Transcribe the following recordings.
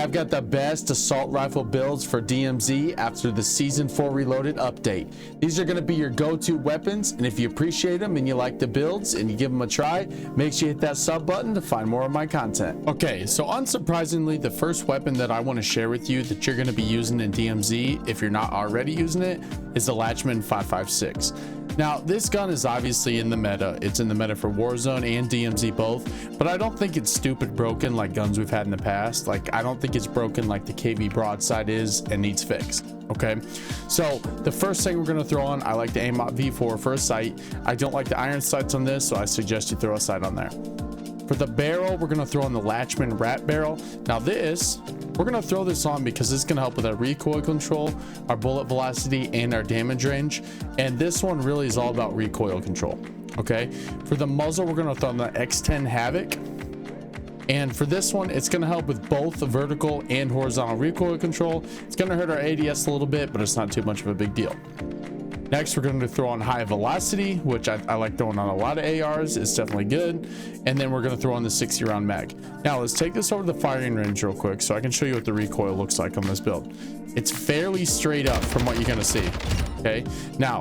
I've got the best assault rifle builds for DMZ after the Season 4 Reloaded update. These are going to be your go-to weapons, and if you appreciate them and you like the builds and you give them a try, make sure you hit that sub button to find more of my content. Okay, so unsurprisingly, the first weapon that I want to share with you that you're going to be using in DMZ, if you're not already using it, is the Latchman 5.56. Now, this gun is obviously in the meta. It's in the meta for Warzone and DMZ both, but I don't think it's stupid broken like guns we've had in the past. Like, I don't think it's broken like the KV broadside is and needs fixed. Okay, so the first thing we're going to throw on, I like the AIMOT V4 for a sight. I don't like the iron sights on this, so I suggest you throw a sight on there. For the barrel, we're going to throw on the Latchman Rat Barrel. Now this, we're going to throw this on because it's going to help with our recoil control, our bullet velocity, and our damage range. And this one really is all about recoil control. Okay, for the muzzle, we're going to throw on the X10 Havoc. And for this one, it's going to help with both the vertical and horizontal recoil control. It's going to hurt our ADS a little bit, but it's not too much of a big deal. Next, we're going to throw on high velocity, which I like throwing on a lot of ARs. It's definitely good. And then we're going to throw on the 60 round mag. Now let's take this over to the firing range real quick so I can show you what the recoil looks like on this build. It's fairly straight up from what you're going to see. Okay, now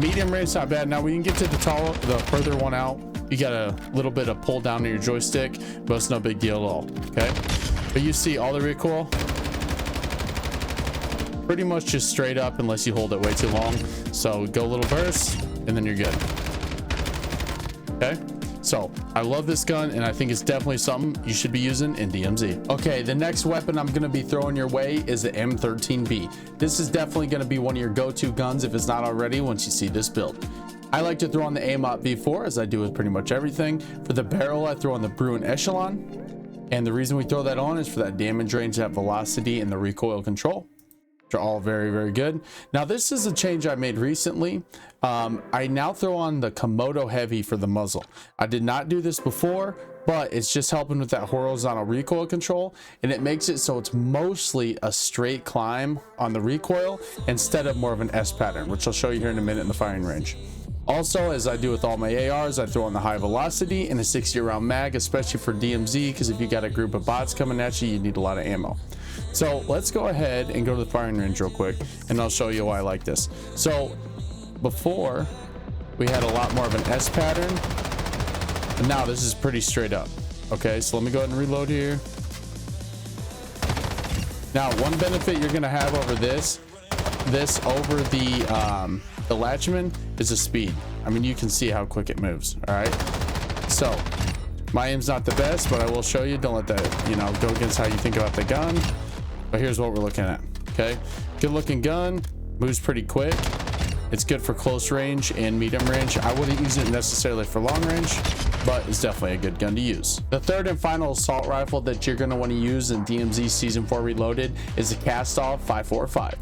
medium range is not bad. Now we can get to the further one out. You got a little bit of pull down to your joystick, but it's no big deal at all. Okay, but you see all the recoil pretty much just straight up unless you hold it way too long. So go a little burst and then you're good. Okay, so I love this gun and I think it's definitely something you should be using in DMZ. Okay, the next weapon I'm going to be throwing your way is the M13B. This is definitely going to be one of your go-to guns if it's not already once you see this build. I like to throw on the AIMOT V4 as I do with pretty much everything. For the barrel, I throw on the Bruin Echelon, and the reason we throw that on is for that damage range, that velocity, and the recoil control. Are all very, very good. Now this is a change I made recently. I now throw on the Komodo Heavy for the muzzle. I did not do this before, but it's just helping with that horizontal recoil control, and it makes it so it's mostly a straight climb on the recoil instead of more of an S pattern, which I'll show you here in a minute in the firing range. Also, as I do with all my ARs, I throw on the high velocity and a 60 round mag, especially for DMZ, because if you got a group of bots coming at you, you need a lot of ammo. So let's go ahead and go to the firing range real quick, and I'll show you why I like this. So before, we had a lot more of an S pattern, and now this is pretty straight up. Okay, so let me go ahead and reload here. Now, one benefit you're going to have over this over the Latchman is the speed. I mean, you can see how quick it moves. All right, so my aim's not the best, but I will show you. Don't let that, you know, go against how you think about the gun. But here's what we're looking at. Okay, good looking gun, moves pretty quick. It's good for close range and medium range. I wouldn't use it necessarily for long range, but it's definitely a good gun to use. The third and final assault rifle that you're going to want to use in DMZ Season 4 Reloaded is the Castoff 5.45.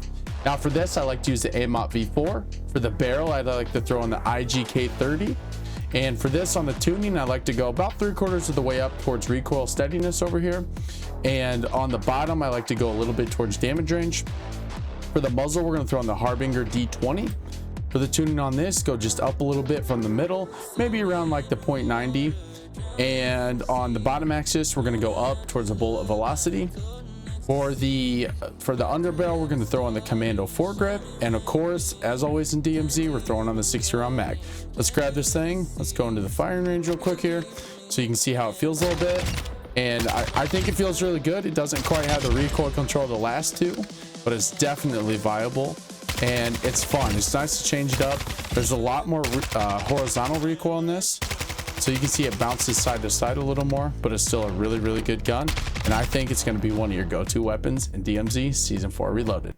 Now for this, I like to use the AIMOT V4. For the barrel, I like to throw in the IGK30. And for this on the tuning, I like to go about 3/4 of the way up towards recoil steadiness over here. And on the bottom, I like to go a little bit towards damage range. For the muzzle, we're going to throw in the Harbinger D20. For the tuning on this, go just up a little bit from the middle, maybe around like the 0.90. And on the bottom axis, we're going to go up towards the bullet velocity. For the underbarrel, we're going to throw on the Commando foregrip, and of course, as always in DMZ, we're throwing on the 60 round mag. Let's grab this thing. Let's go into the firing range real quick here so you can see how it feels a little bit. And I think it feels really good. It doesn't quite have the recoil control of the last two, but it's definitely viable and it's fun. It's nice to change it up. There's a lot more horizontal recoil in this, so you can see it bounces side to side a little more, but it's still a really, really good gun. And I think it's going to be one of your go-to weapons in DMZ Season 4 Reloaded.